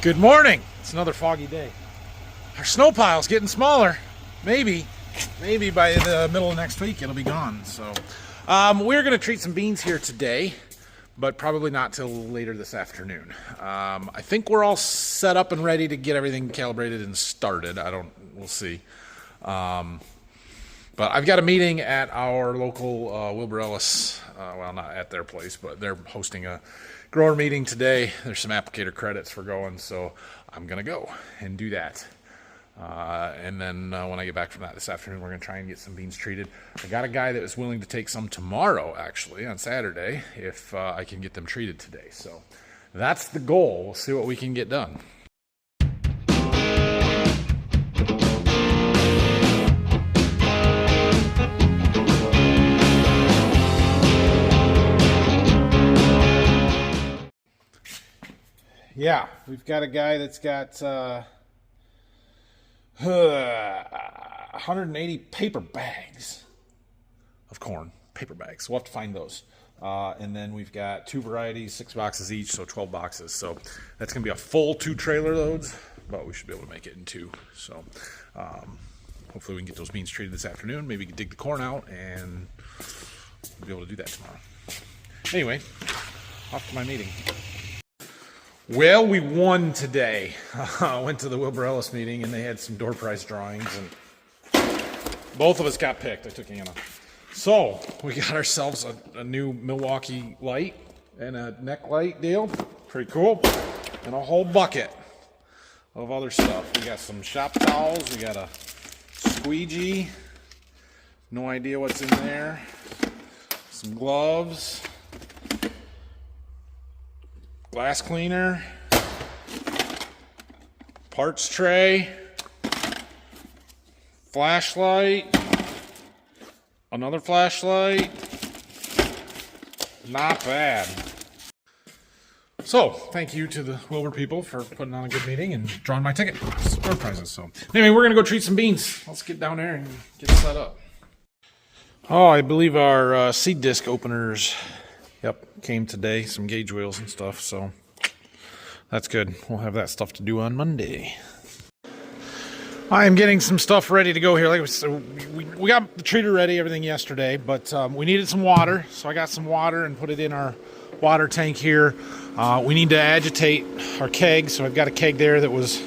Good morning. It's another foggy day. Our snow pile's getting smaller. Maybe by the middle of next week it'll be gone. So we're going to treat some beans here today, but probably not till later this afternoon. I think we're all set up and ready to get everything calibrated and started. We'll see. But I've got a meeting at our local Wilbur Ellis, well, not at their place, but they're hosting a grower meeting today. There's some applicator credits for going, so I'm going to go and do that. And then when I get back from that this afternoon, we're going to try and get some beans treated. I got a guy that was willing to take some tomorrow, actually, on Saturday, if I can get them treated today. So that's the goal. We'll see what we can get done. Yeah, we've got a guy that's got 180 paper bags of corn, paper bags. We'll have to find those. And then we've got 2 varieties, 6 boxes each, so 12 boxes. So that's going to be a full 2 trailer loads, but we should be able to make it in 2. So hopefully we can get those beans treated this afternoon. Maybe we can dig the corn out and we'll be able to do that tomorrow. Anyway, off to my meeting. Well, we won today. I went to the Wilbur Ellis meeting and they had some door prize drawings and both of us got picked. I took Anna. So we got ourselves a new Milwaukee light and a neck light deal. Pretty cool. And a whole bucket of other stuff. We got some shop towels. We got a squeegee. No idea what's in there. Some gloves. Glass cleaner, parts tray, flashlight, another flashlight. Not bad. So, thank you to the Wilbur people for putting on a good meeting and drawing my ticket. Store prizes. So, anyway, we're going to go treat some beans. Let's get down there and get set up. Oh, I believe our seed disc openers came today, some gauge wheels and stuff, so that's good. We'll have that stuff to do on Monday. I am getting some stuff ready to go here. Like we got the treater ready, everything yesterday, but we needed some water, so I got some water and put it in our water tank here. We need to agitate our keg, so I've got a keg there that was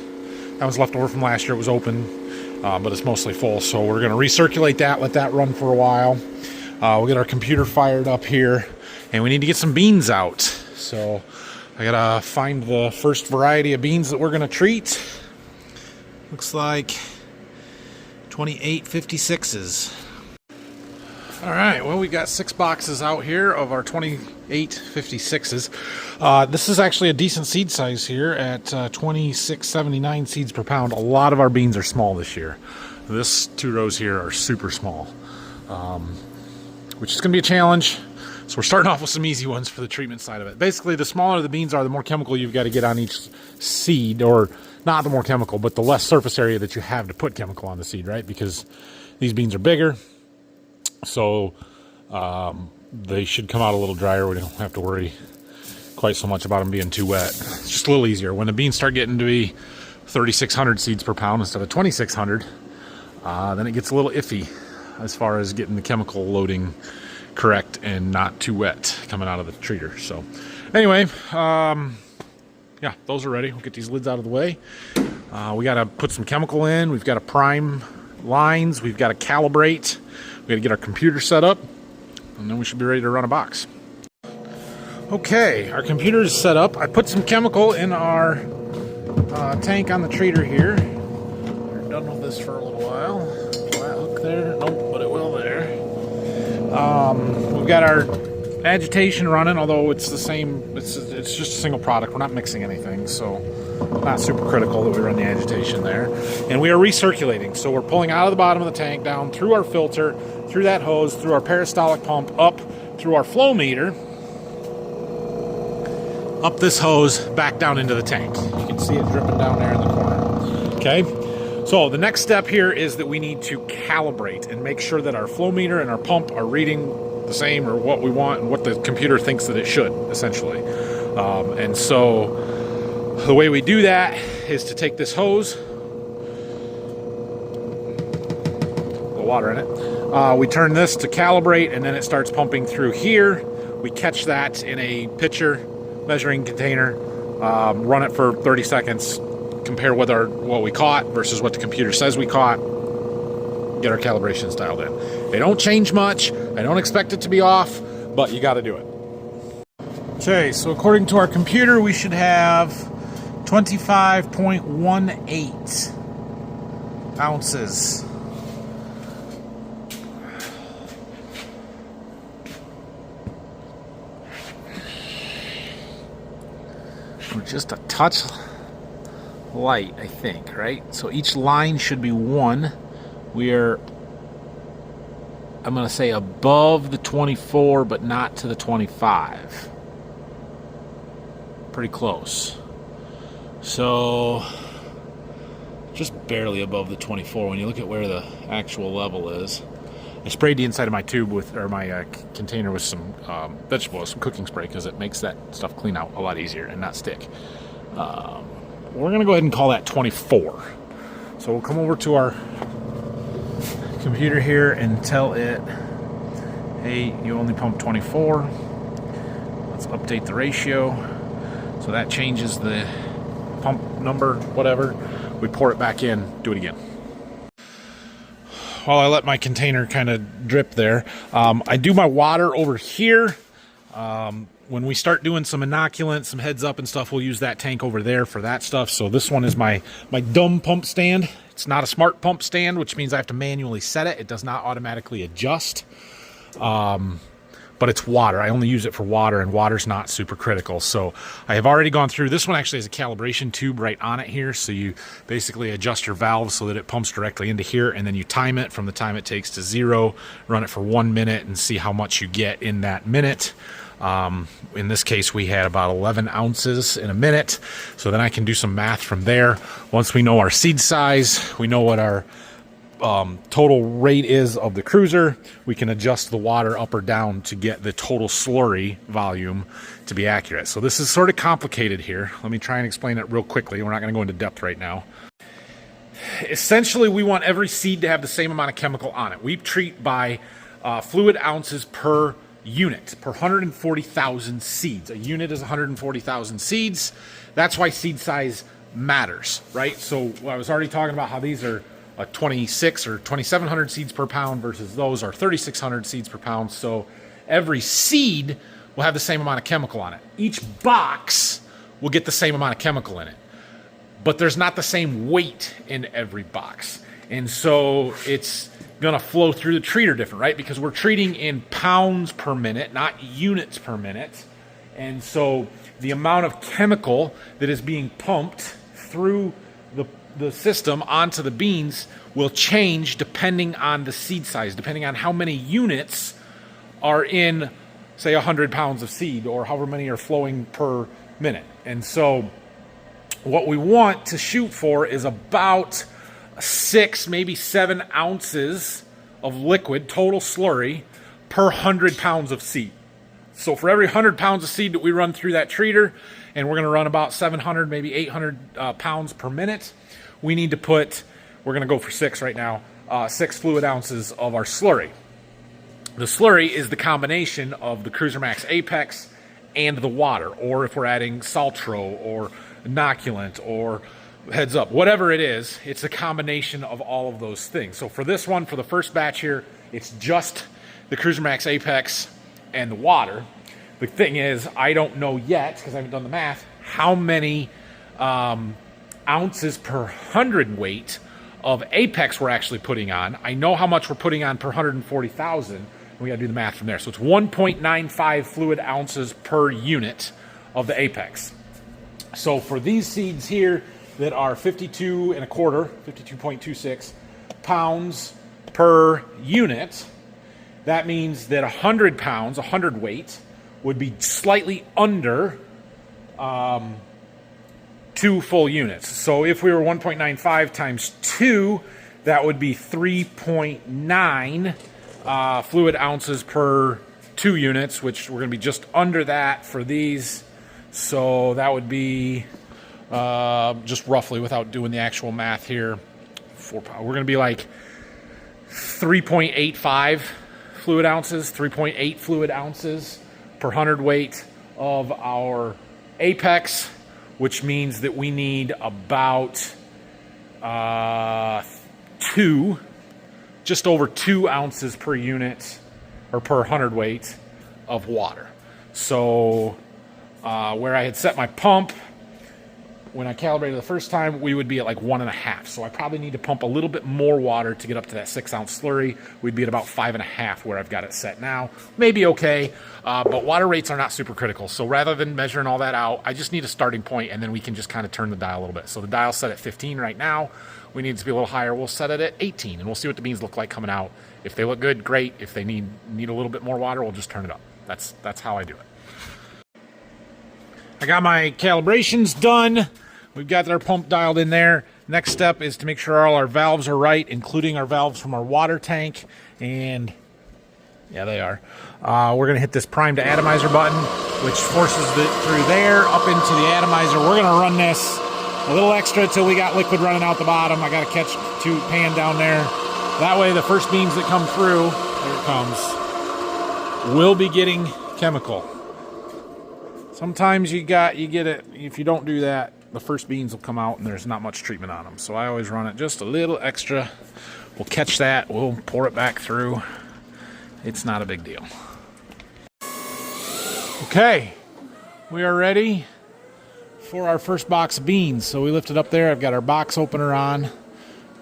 left over from last year. It was open, but it's mostly full, so we're going to recirculate that, let that run for a while. We'll get our computer fired up here. And we need to get some beans out. So I gotta find the first variety of beans that we're gonna treat. Looks like 2856s. All right, well, we got 6 boxes out here of our 2856s. This is actually a decent seed size here at 2679 seeds per pound. A lot of our beans are small this year. This 2 rows here are super small, which is gonna be a challenge. So we're starting off with some easy ones for the treatment side of it. Basically, the smaller the beans are, the more chemical you've got to get on each seed, or not the more chemical, but the less surface area that you have to put chemical on the seed, right? Because these beans are bigger, so they should come out a little drier. We don't have to worry quite so much about them being too wet. It's just a little easier. When the beans start getting to be 3,600 seeds per pound instead of 2,600, then it gets a little iffy as far as getting the chemical loading correct and not too wet coming out of the treater. So anyway, yeah, those are ready. We'll get these lids out of the way. We got to put some chemical in. We've got to prime lines. We've got to calibrate. We got to get our computer set up, and then we should be ready to run a box. Okay, our computer is set up. I put some chemical in our tank on the treater here. We're done with this for a little while. Will that hook there? Nope, but it will there. We've got our agitation running, although it's the same, it's just a single product. We're not mixing anything, so not super critical that we run the agitation there. And we are recirculating, so we're pulling out of the bottom of the tank, down through our filter, through that hose, through our peristaltic pump, up through our flow meter, up this hose, back down into the tank. You can see it dripping down there in the corner. Okay? So the next step here is that we need to calibrate and make sure that our flow meter and our pump are reading the same, or what we want and what the computer thinks that it should, essentially. And so The way we do that is to take this hose, the water in it, we turn this to calibrate, and then it starts pumping through here. We catch that in a pitcher measuring container, run it for 30 seconds, compare what we caught versus what the computer says we caught, get our calibrations dialed in. They don't change much. I don't expect it to be off, but you got to do it. Okay, so according to our computer, we should have 25.18 ounces. We're just a touch light, I think, right? So each line should be 1. We're, I'm going to say, above the 24, but not to the 25. Pretty close. So just barely above the 24 when you look at where the actual level is. I sprayed the inside of my tube with, or my container with some vegetable oil, some cooking spray, because it makes that stuff clean out a lot easier and not stick. We're going to go ahead and call that 24. So we'll come over to our computer here and tell it, hey, you only pump 24. Let's update the ratio. So that changes the pump number, whatever. We pour it back in, do it again. While I let my container kind of drip there, I do my water over here. When we start doing some inoculant, some heads up and stuff, we'll use that tank over there for that stuff. So this one is my dumb pump stand. It's not a smart pump stand, which means I have to manually set it. It does not automatically adjust. But it's water. I only use it for water, and water's not super critical. So I have already gone through. This one actually has a calibration tube right on it here. So you basically adjust your valve so that it pumps directly into here, and then you time it from the time it takes to 0, run it for 1 minute, and see how much you get in that minute. In this case, we had about 11 ounces in a minute. So then I can do some math from there. Once we know our seed size, we know what our total rate is of the cruiser, we can adjust the water up or down to get the total slurry volume to be accurate. So this is sort of complicated here. Let me try and explain it real quickly. We're not going to go into depth right now. Essentially, we want every seed to have the same amount of chemical on it. We treat by fluid ounces per unit, per 140,000 seeds. A unit is 140,000 seeds. That's why seed size matters, right? So I was already talking about how these are 26 or 2,700 seeds per pound versus those are 3,600 seeds per pound. So every seed will have the same amount of chemical on it. Each box will get the same amount of chemical in it, but there's not the same weight in every box. And so it's going to flow through the treater different, right? Because we're treating in pounds per minute, not units per minute. And so the amount of chemical that is being pumped through the system onto the beans will change depending on the seed size, depending on how many units are in, say, 100 pounds of seed, or however many are flowing per minute. And so what we want to shoot for is about 6, maybe 7 ounces of liquid, total slurry, per 100 pounds of seed. So for every 100 pounds of seed that we run through that treater, and we're going to run about 700, maybe 800 pounds per minute, we need to put, we're going to go for 6 right now, 6 fluid ounces of our slurry. The slurry is the combination of the Cruiser Max Apex and the water, or if we're adding Saltro or inoculant or heads up, whatever it is, it's a combination of all of those things. So for this one, for the first batch here, it's just the Cruiser Max Apex and the water. The thing is, I don't know yet, because I haven't done the math, how many ounces per 100 weight of Apex we're actually putting on. I know how much we're putting on per 140,000. We got to do the math from there. So it's 1.95 fluid ounces per unit of the Apex. So for these seeds here that are 52 and a quarter, 52.26 pounds per unit, that means that 100 pounds, 100 weight, would be slightly under 2 full units. So if we were 1.95 times 2, that would be 3.9 fluid ounces per 2 units, which we're going to be just under that for these. So that would be just roughly without doing the actual math here. 4 pounds. We're going to be like 3.85 fluid ounces, 3.8 fluid ounces per hundredweight of our Apex, which means that we need about just over 2 ounces per unit or per hundredweight of water. So where I had set my pump when I calibrated the first time, we would be at like 1.5. So I probably need to pump a little bit more water to get up to that 6-ounce slurry. We'd be at about 5.5 where I've got it set now. Maybe okay, but water rates are not super critical. So rather than measuring all that out, I just need a starting point, and then we can just kind of turn the dial a little bit. So the dial's set at 15 right now. We need it to be a little higher. We'll set it at 18, and we'll see what the beans look like coming out. If they look good, great. If they need a little bit more water, we'll just turn it up. That's how I do it. I got my calibrations done. We've got our pump dialed in there. Next step is to make sure all our valves are right, including our valves from our water tank. And yeah, they are. We're going to hit this prime to atomizer button, which forces it through there up into the atomizer. We're going to run this a little extra until we got liquid running out the bottom. I got to catch to pan down there. That way the first beans that come through, there it comes, will be getting chemical. Sometimes you get it, if you don't do that, the first beans will come out and there's not much treatment on them. So I always run it just a little extra. We'll catch that, we'll pour it back through. It's not a big deal. Okay, we are ready for our first box of beans. So we lift it up there. I've got our box opener on.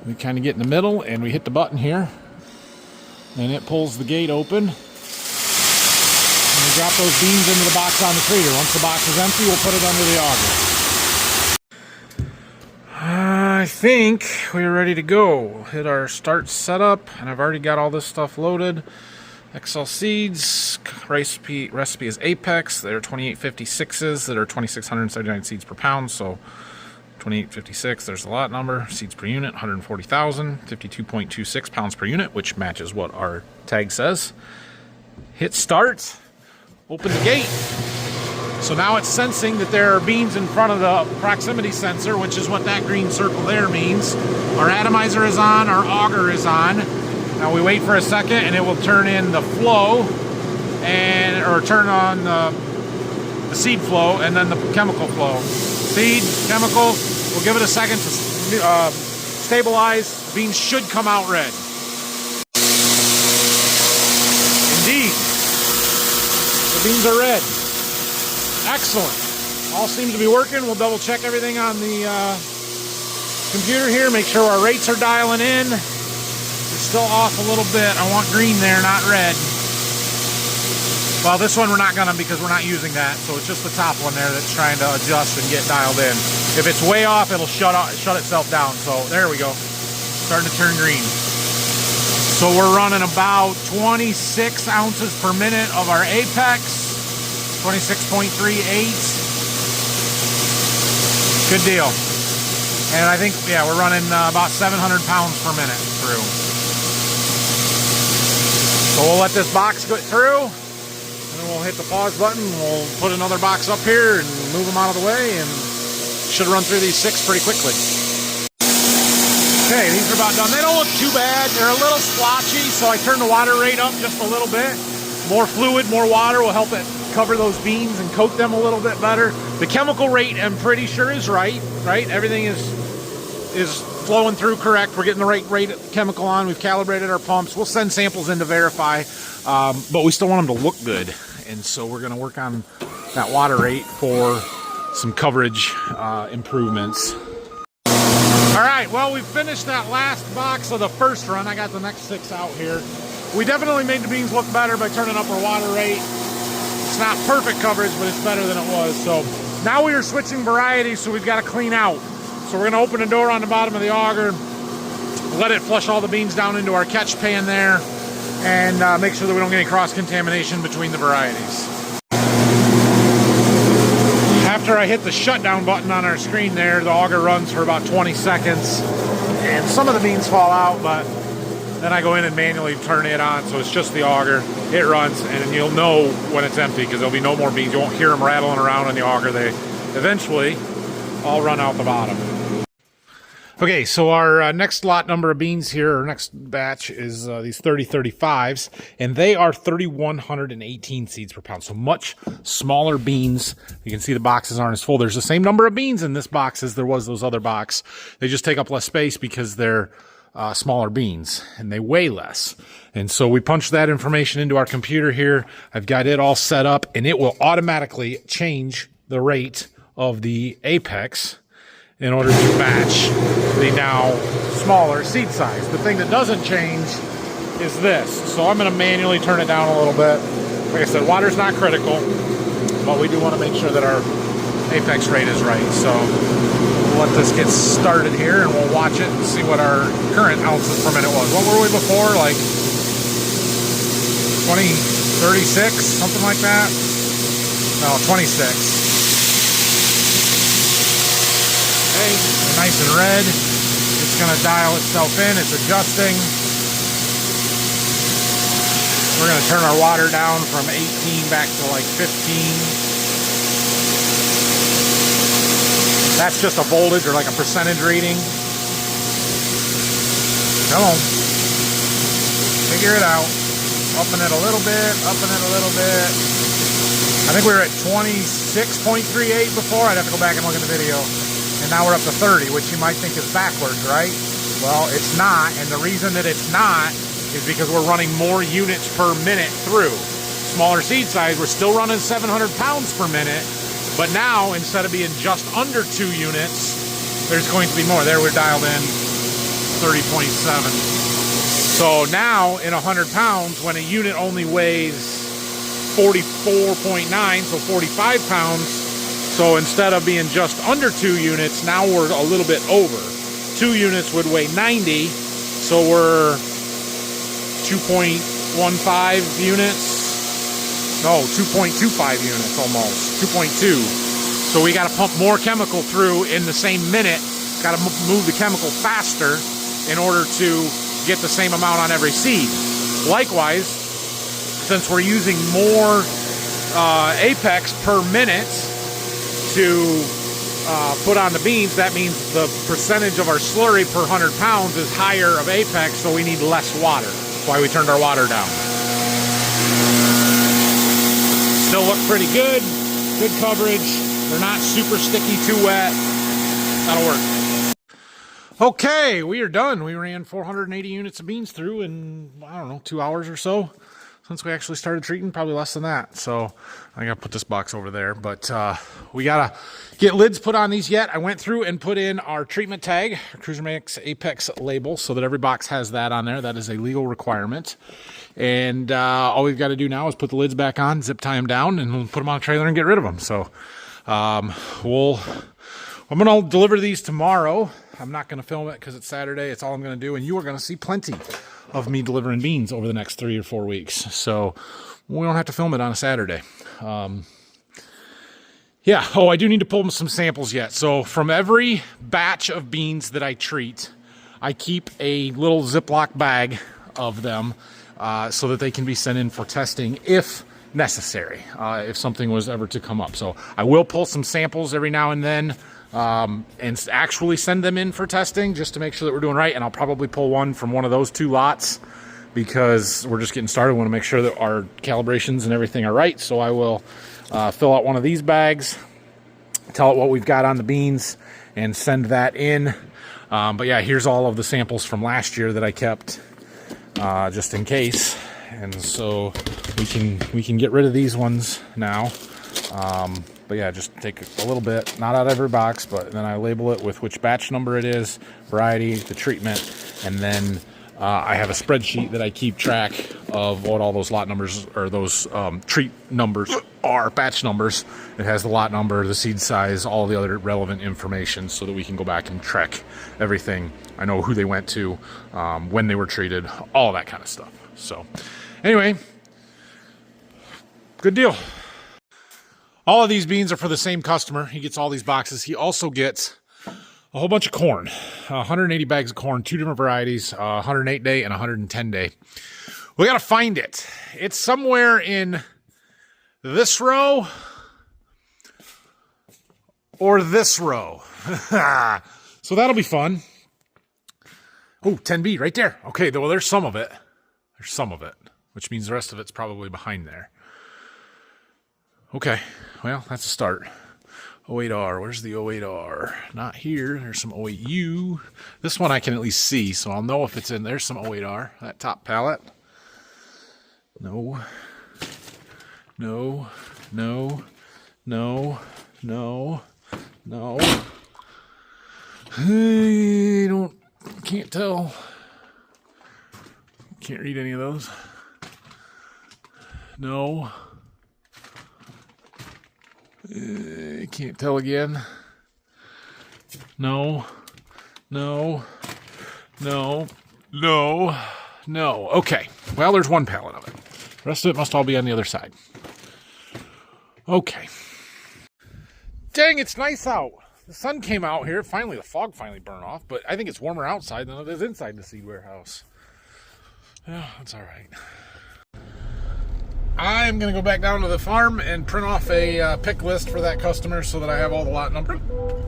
We kind of get in the middle and we hit the button here. And it pulls the gate open. And we drop those beans into the box on the treater. Once the box is empty, we'll put it under the auger. I think we're ready to go. We'll hit our start setup, and I've already got all this stuff loaded. XL seeds, recipe is Apex. They're 2856s that are 2,679 seeds per pound, so 2856, there's the lot number. Seeds per unit, 140,000, 52.26 pounds per unit, which matches what our tag says. Hit start, open the gate. So now it's sensing that there are beans in front of the proximity sensor, which is what that green circle there means. Our atomizer is on, our auger is on. Now we wait for a second and it will turn in the flow or turn on the seed flow and then the chemical flow. Seed, chemical, we'll give it a second to stabilize. Beans should come out red. Indeed, the beans are red. Excellent. All seems to be working. We'll double check everything on the computer here, make sure our rates are dialing in. It's still off a little bit. I want green there, not red. Well, this one we're not gonna because we're not using that, so it's just the top one there that's trying to adjust and get dialed in. If it's way off, it'll shut itself down. So there we go. Starting to turn green. So we're running about 26 ounces per minute of our Apex. 26.38. Good deal. And I think, yeah, we're running about 700 pounds per minute through. So we'll let this box go through, and then we'll hit the pause button. We'll put another box up here and move them out of the way, and should run through these 6 pretty quickly. Okay, these are about done. They don't look too bad. They're a little splotchy, so I turned the water rate up just a little bit. More fluid, more water will help it cover those beans and coat them a little bit better. The chemical rate, I'm pretty sure, is right? Everything is flowing through correct. We're getting the right rate of chemical on. We've calibrated our pumps. We'll send samples in to verify, but we still want them to look good. And so we're going to work on that water rate for some coverage improvements. All right, well, we finished that last box of the first run. I got the next 6 out here. We definitely made the beans look better by turning up our water rate. It's not perfect coverage, but it's better than it was. So now we are switching varieties, so we've got to clean out. So we're going to open the door on the bottom of the auger, let it flush all the beans down into our catch pan there, and make sure that we don't get any cross-contamination between the varieties. After I hit the shutdown button on our screen there, the auger runs for about 20 seconds, and some of the beans fall out, but then I go in and manually turn it on, so it's just the auger. It runs, and you'll know when it's empty because there'll be no more beans. You won't hear them rattling around in the auger. They eventually all run out the bottom. Okay, so our next lot number of beans here, our next batch is these 3035s, and they are 3,118 seeds per pound. So much smaller beans. You can see the boxes aren't as full. There's the same number of beans in this box as there was those other box. They just take up less space because they're smaller beans and they weigh less. And so we punch that information into our computer here. I've got it all set up, and it will automatically change the rate of the apex in order to match the now smaller seed size. The thing that doesn't change is this. So I'm gonna manually turn it down a little bit. Like I said, water's not critical, but we do wanna make sure that our apex rate is right. So we'll let this get started here and we'll watch it and see what our current ounces per minute was. What were we before? Like 20, 36, something like that? No, 26. Nice and red. It's going to dial itself in. It's adjusting. We're going to turn our water down from 18 back to like 15. That's just a voltage or like a percentage reading. Come on. Figure it out. Upping it a little bit, upping it a little bit. I think we were at 26.38 before. I'd have to go back and look at the video. And now we're up to 30, which you might think is backwards, right? Well, it's not, and the reason that it's not is because we're running more units per minute through. Smaller seed size, we're still running 700 pounds per minute, but now, instead of being just under 2 units, there's going to be more. There, we're dialed in 30.7. So now, in 100 pounds, when a unit only weighs 44.9, so 45 pounds, so instead of being just under 2 units, now we're a little bit over. 2 units would weigh 90, so we're 2.15 units. No, 2.25 units almost, 2.2. So we got to pump more chemical through in the same minute. Got to move the chemical faster in order to get the same amount on every seed. Likewise, since we're using more apex per minute to put on the beans, that means the percentage of our slurry per 100 pounds is higher of apex, so we need less water. That's why we turned our water down. Still look pretty good. Good coverage. They're not super sticky, too wet. That'll work. Okay, we are done. We ran 480 units of beans through in, I don't know, 2 hours or so. Since we actually started treating, probably less than that. So I gotta put this box over there, but we gotta get lids put on these yet. I went through and put in our treatment tag, our Cruiser Max Apex label, so that every box has that on there. That is a legal requirement. And all we've got to do now is put the lids back on, zip tie them down, and we'll put them on a trailer and get rid of them. So I'm gonna deliver these tomorrow. I'm not gonna film it because it's Saturday. It's all I'm gonna do, and you are gonna see plenty of me delivering beans over the next 3 or 4 weeks. So we don't have to film it on a Saturday. Yeah. Oh, I do need to pull some samples yet. So from every batch of beans that I treat, I keep a little Ziploc bag of them so that they can be sent in for testing if necessary, if something was ever to come up. So I will pull some samples every now and then and actually send them in for testing just to make sure that we're doing right. And I'll probably pull one from one of those 2 lots because we're just getting started. We want to make sure that our calibrations and everything are right. So I will fill out one of these bags, tell it what we've got on the beans, and send that in. But yeah, here's all of the samples from last year that I kept just in case. And so we can get rid of these ones now. But yeah, just take a little bit, not out of every box, but then I label it with which batch number it is, variety, the treatment, and then I have a spreadsheet that I keep track of what all those lot numbers or those treat numbers are, batch numbers. It has the lot number, the seed size, all the other relevant information so that we can go back and track everything. I know who they went to, when they were treated, all that kind of stuff. So anyway, good deal. All of these beans are for the same customer. He gets all these boxes. He also gets a whole bunch of corn, 180 bags of corn, 2 different varieties, 108 day and 110 day. We got to find it. It's somewhere in this row or this row. So that'll be fun. Oh, 10B right there. Okay, well, there's some of it. There's some of it, which means the rest of it's probably behind there. Okay, well, that's a start. 08R, where's the 08R? Not here. There's some 08U. This one I can at least see, so I'll know if it's in. There's some 08R, that top pallet. No. No. No. No. No. No. I can't tell. Can't read any of those. No. Can't tell again. No. No. No. No. No. Okay. Well, there's one pallet of it. The rest of it must all be on the other side. Okay. Dang, it's nice out. The sun came out here. Finally, the fog finally burned off, but I think it's warmer outside than it is inside the seed warehouse. Yeah, that's all right. I'm going to go back down to the farm and print off a pick list for that customer so that I have all the lot numbers.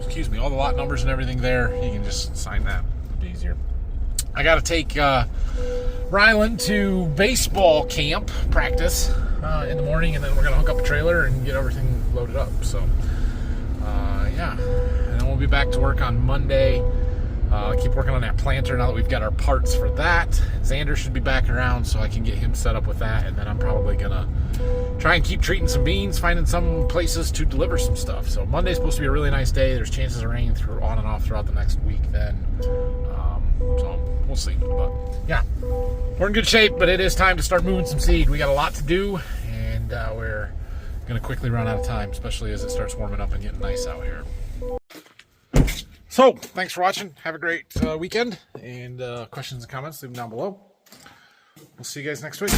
Excuse me, all the lot numbers and everything there. You can just sign that. It'll be easier. I got to take Rylan to baseball camp practice in the morning, and then we're going to hook up a trailer and get everything loaded up. So, yeah. And then we'll be back to work on Monday. Keep working on that planter now that we've got our parts for that. Xander should be back around so I can get him set up with that, and then I'm probably gonna try and keep treating some beans, finding some places to deliver some stuff. So Monday's supposed to be a really nice day. There's chances of rain on and off throughout the next week then. So we'll see. But yeah, we're in good shape, but it is time to start moving some seed. We got a lot to do, and we're gonna quickly run out of time, especially as it starts warming up and getting nice out here. So, thanks for watching. Have a great weekend. And questions and comments, leave them down below. We'll see you guys next week.